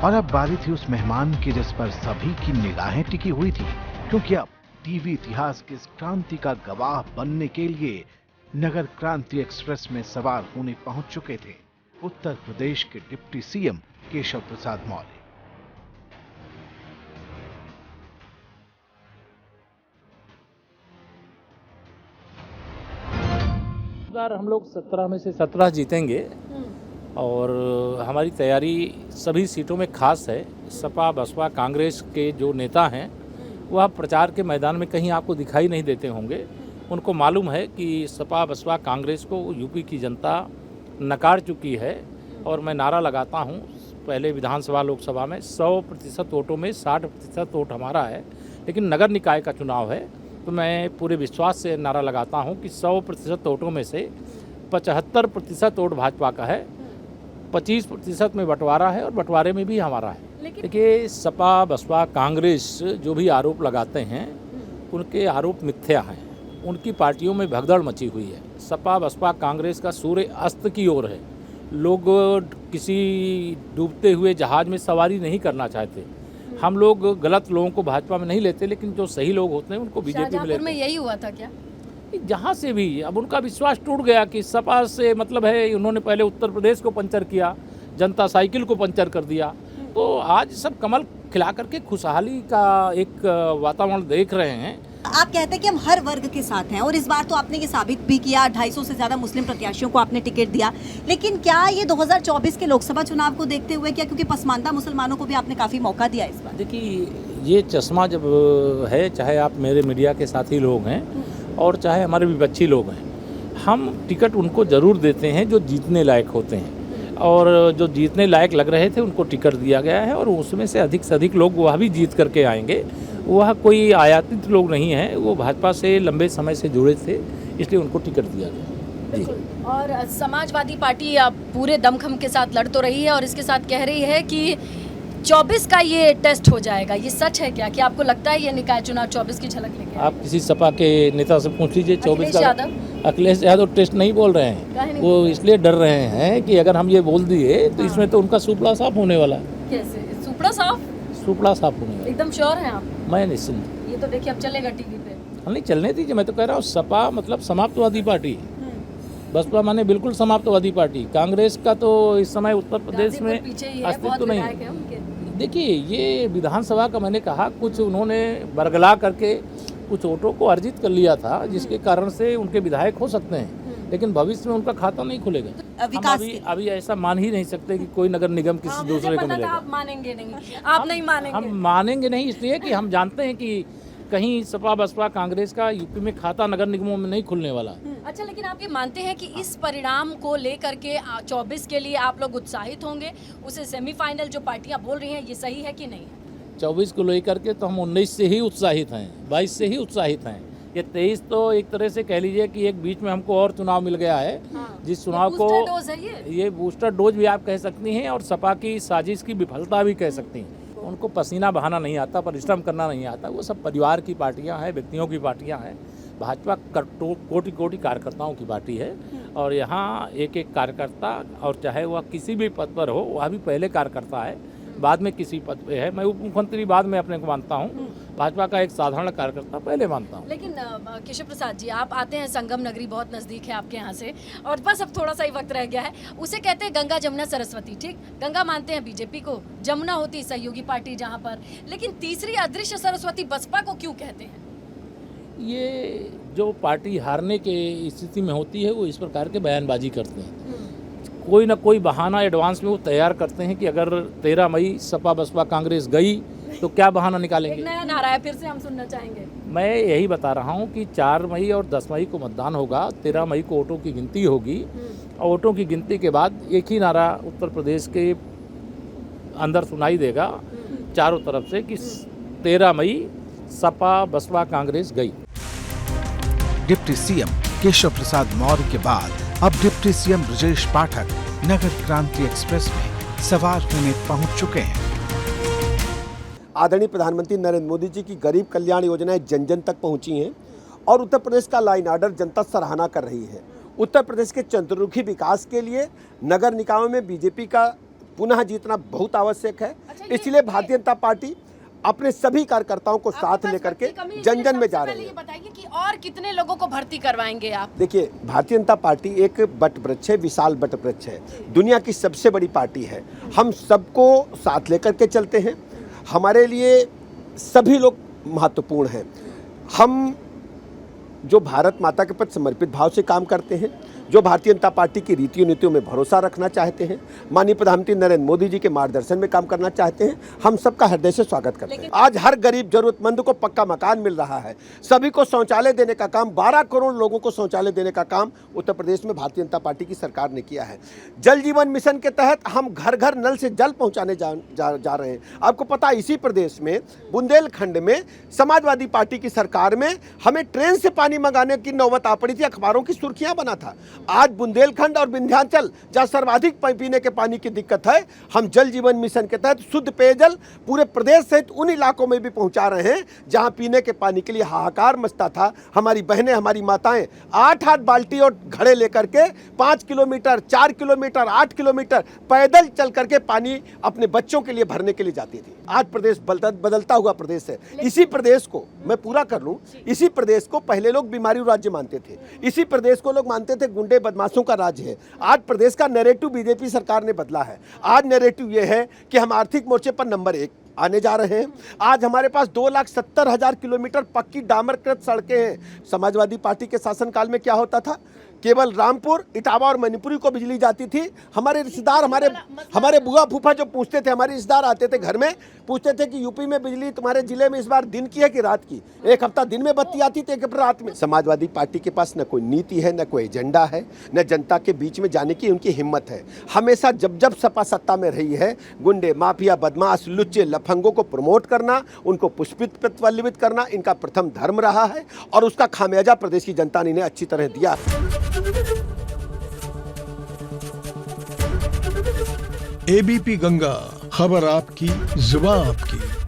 और अब बारी थी उस मेहमान की जिस पर सभी की निगाहें टिकी हुई थी, क्योंकि अब टीवी इतिहास की इस क्रांति का गवाह बनने के लिए नगर क्रांति एक्सप्रेस में सवार होने पहुंच चुके थे उत्तर प्रदेश के डिप्टी सीएम केशव प्रसाद मौर्य। इस बार हम लोग 17 में से 17 जीतेंगे और हमारी तैयारी सभी सीटों में खास है। सपा बसपा कांग्रेस के जो नेता हैं वह प्रचार के मैदान में कहीं आपको दिखाई नहीं देते होंगे। उनको मालूम है कि सपा बसपा कांग्रेस को यूपी की जनता नकार चुकी है और मैं नारा लगाता हूं, पहले विधानसभा लोकसभा में 100% वोटों में 60% वोट हमारा है, लेकिन नगर निकाय का चुनाव है तो मैं पूरे विश्वास से नारा लगाता हूं कि 100% वोटों में से 75% वोट भाजपा का है, 25% में बंटवारा है और बंटवारे में भी हमारा है। देखिए, सपा बसपा कांग्रेस जो भी आरोप लगाते हैं उनके आरोप मिथ्या हैं। उनकी पार्टियों में भगदड़ मची हुई है। सपा बसपा कांग्रेस का सूर्य अस्त की ओर है। लोग किसी डूबते हुए जहाज में सवारी नहीं करना चाहते। हम लोग गलत लोगों को भाजपा में नहीं लेते, लेकिन जो सही लोग होते हैं उनको बीजेपी में लेते हैं। यही हुआ था क्या? जहाँ से भी अब उनका विश्वास टूट गया कि सपा से मतलब है। उन्होंने पहले उत्तर प्रदेश को पंचर किया, जनता साइकिल को पंचर कर दिया, तो आज सब कमल खिला करके खुशहाली का एक वातावरण देख रहे हैं। आप कहते हैं कि हम हर वर्ग के साथ हैं और इस बार तो आपने ये साबित भी किया। 250 से ज्यादा मुस्लिम प्रत्याशियों को आपने टिकट दिया, लेकिन क्या ये 2024 के लोकसभा चुनाव को देखते हुए क्या, क्योंकि पसमानदा मुसलमानों को भी आपने काफी मौका दिया इस बार? देखिए, ये चश्मा जब है, चाहे आप मेरे मीडिया के साथी लोग हैं और चाहे हमारे विपक्षी लोग हैं, हम टिकट उनको ज़रूर देते हैं जो जीतने लायक होते हैं, और जो जीतने लायक लग रहे थे उनको टिकट दिया गया है और उसमें से अधिक लोग वह भी जीत करके आएंगे। वह कोई आयातित लोग नहीं हैं, वो भाजपा से लंबे समय से जुड़े थे, इसलिए उनको टिकट दिया गया। बिल्कुल। और समाजवादी पार्टी अब पूरे दमखम के साथ लड़ तो रही है और इसके साथ कह रही है कि 24 का ये टेस्ट हो जाएगा। ये सच है क्या कि आपको लगता है ये निकाय चुनाव 24 की झलक लेंगे? आप किसी सपा के नेता से पूछ लीजिए। 24 का अखिलेश यादव टेस्ट नहीं बोल रहे हैं, वो इसलिए डर रहे हैं कि अगर हम ये बोल दिए तो इसमें तो उनका सुपड़ा साफ होने वाला है। कैसे सुपड़ा साफ? सुपड़ा साफ होने वाला। एकदम श्योर हैं आप? मैं निश्चिंत। ये तो देखिए अब चलेगा टीवी पे। हम नहीं चलने दीजिए, मैं तो कह रहा हूँ सपा मतलब समाप्तवादी पार्टी, बसपा माने बिल्कुल समाप्तवादी पार्टी। कांग्रेस का तो इस समय उत्तर प्रदेश में अस्तित्व नहीं है। देखिए, ये विधानसभा का मैंने कहा कुछ उन्होंने बरगला करके कुछ वोटों को अर्जित कर लिया था, जिसके कारण से उनके विधायक हो सकते हैं, लेकिन भविष्य में उनका खाता नहीं खुलेगा। हम अभी ऐसा मान ही नहीं सकते कि कोई नगर निगम किसी दूसरे को मिलेगा। आप मानेंगे नहीं? आप नहीं मानेंगे? हम मानेंगे नहीं, इसलिए कि हम जानते हैं कि कहीं सपा बसपा कांग्रेस का यूपी में खाता नगर निगमों में नहीं खुलने वाला। अच्छा, लेकिन आप ये मानते हैं कि इस परिणाम को लेकर के 24 के लिए आप लोग उत्साहित होंगे? उसे सेमीफाइनल जो पार्टियां बोल रही हैं, ये सही है कि नहीं? 24 को लेकर के तो हम 19 से ही उत्साहित हैं, 22 से ही उत्साहित हैं। ये 23 तो एक तरह से कह लीजिए कि एक बीच में हमको और चुनाव मिल गया है। जिस चुनाव को डोज है ये बूस्टर डोज भी आप कह सकती हैं और सपा की साजिश की विफलता भी कह सकती हैं। उनको पसीना बहाना नहीं आता, परिश्रम करना नहीं आता। वो सब परिवार की पार्टियां हैं, व्यक्तियों की पार्टियां हैं। भाजपा कोटि कार्यकर्ताओं की पार्टी है और यहाँ एक कार्यकर्ता, और चाहे वह किसी भी पद पर हो, वह भी पहले कार्यकर्ता है, बाद में किसी पद पे है। मैं उप मुख्यमंत्री बाद में अपने को मानता हूँ, भाजपा का एक साधारण कार्यकर्ता पहले मानता हूँ। लेकिन केशव प्रसाद जी, आप आते हैं संगम नगरी, बहुत नज़दीक है आपके यहाँ से, और बस अब थोड़ा सा ही वक्त रह गया है। उसे कहते हैं गंगा जमुना सरस्वती। ठीक, गंगा मानते हैं बीजेपी को, जमुना होती सहयोगी पार्टी जहाँ पर, लेकिन तीसरी अदृश्य सरस्वती बसपा को क्यों कहते हैं? ये जो पार्टी हारने के स्थिति में होती है वो इस प्रकार के बयानबाजी करते हैं। कोई ना कोई बहाना एडवांस में वो तैयार करते हैं कि अगर 13 मई सपा बसपा कांग्रेस गई तो क्या बहाना निकालेंगे। एक नया नारा है, फिर से हम सुनना चाहेंगे। मैं यही बता रहा हूँ कि 4 मई और 10 मई को मतदान होगा, 13 मई को वोटों की गिनती होगी और वोटों की गिनती के बाद एक ही नारा उत्तर प्रदेश के अंदर सुनाई देगा चारों तरफ से कि 13 मई सपा बसपा कांग्रेस गई। डिप्टी सीएम केशव प्रसाद मौर्य के बाद अब डिप्टी सीएम ब्रजेश पाठक नगर क्रांति एक्सप्रेस में सवार होने पहुंच चुके हैं। आदरणीय प्रधानमंत्री नरेंद्र मोदी जी की गरीब कल्याण योजनाएं जन जन तक पहुंची हैं और उत्तर प्रदेश का लॉ एंड ऑर्डर जनता सराहना कर रही है। उत्तर प्रदेश के चंद्रमुखी विकास के लिए नगर निकायों में बीजेपी का पुनः जीतना बहुत आवश्यक है। अच्छा, इसलिए भारतीय जनता पार्टी अपने सभी कार्यकर्ताओं को साथ लेकर के जन जन में जा रही है। ये बताइए कि और कितने लोगों को भर्ती करवाएंगे आप? देखिए, भारतीय जनता पार्टी एक बट वृक्ष है, विशाल बट वृक्ष है, दुनिया की सबसे बड़ी पार्टी है। हम सबको साथ लेकर के चलते हैं। हमारे लिए सभी लोग महत्वपूर्ण हैं। हम जो भारत माता के प्रति समर्पित भाव से काम करते हैं, जो भारतीय जनता पार्टी की रीतियों नीतियों में भरोसा रखना चाहते हैं, माननीय प्रधानमंत्री नरेंद्र मोदी जी के मार्गदर्शन में काम करना चाहते हैं, हम सबका हृदय से स्वागत करते हैं। आज हर गरीब जरूरतमंद को पक्का मकान मिल रहा है, सभी को शौचालय देने का काम, 12 करोड़ लोगों को शौचालय देने का काम उत्तर प्रदेश में भारतीय जनता पार्टी की सरकार ने किया है। जल जीवन मिशन के तहत हम घर घर नल से जल पहुँचाने जा रहे हैं। आपको पता है, इसी प्रदेश में बुंदेलखंड में समाजवादी पार्टी की सरकार में हमें ट्रेन से पानी मंगाने की नौबत आ पड़ी थी, अखबारों की सुर्खियां बना था। आज बुंदेलखंड और विंध्याचल जहां सर्वाधिक पीने के पानी की दिक्कत है, हम जल जीवन मिशन के तहत शुद्ध पेयजल पूरे प्रदेश सहित उन इलाकों में भी पहुंचा रहे हैं जहां पीने के पानी के लिए हाहाकार मचता था। हमारी बहनें, हमारी माताएं 8-8 बाल्टी और घड़े लेकर के 5 किलोमीटर, 4 किलोमीटर, 8 किलोमीटर पैदल चल करके पानी अपने बच्चों के लिए भरने के लिए जाती थी। आज प्रदेश बदलता हुआ प्रदेश है। इसी प्रदेश को मैं पूरा कर लूं, इसी प्रदेश को पहले लोग बीमारी राज्य मानते थे, इसी प्रदेश को लोग मानते थे गुंडे बदमाशों का राज्य है। आज प्रदेश का नैरेटिव बीजेपी सरकार ने बदला है। आज नैरेटिव ये है कि हम आर्थिक मोर्चे पर नंबर 1 आने जा रहे हैं। आज हमारे पास 2,70,000 किलोमीटर पक्की डामरकृत सड़कें हैं। समाजवादी पार्टी के शासनकाल में क्या होता था? केवल रामपुर, इटावा और मणिपुरी को बिजली जाती थी। हमारे रिश्तेदार, हमारे बुआ फूफा जो पूछते थे, हमारे रिश्तेदार आते थे घर में, पूछते थे कि यूपी में बिजली तुम्हारे जिले में इस बार दिन की है कि रात की? एक हफ्ता दिन में बत्ती आती थी, एक हफ्ता रात में। समाजवादी पार्टी के पास न कोई नीति है, न कोई एजेंडा है, न जनता के बीच में जाने की उनकी हिम्मत है। हमेशा जब जब सपा सत्ता में रही है, गुंडे, माफिया, बदमाश, लुच्चे, लफंगों को प्रमोट करना, उनको पुष्पित प्रज्वलित करना इनका प्रथम धर्म रहा है और उसका खामियाजा प्रदेश की जनता ने इन्हें अच्छी तरह दिया। एबीपी गंगा, खबर आपकी, जुबान आपकी।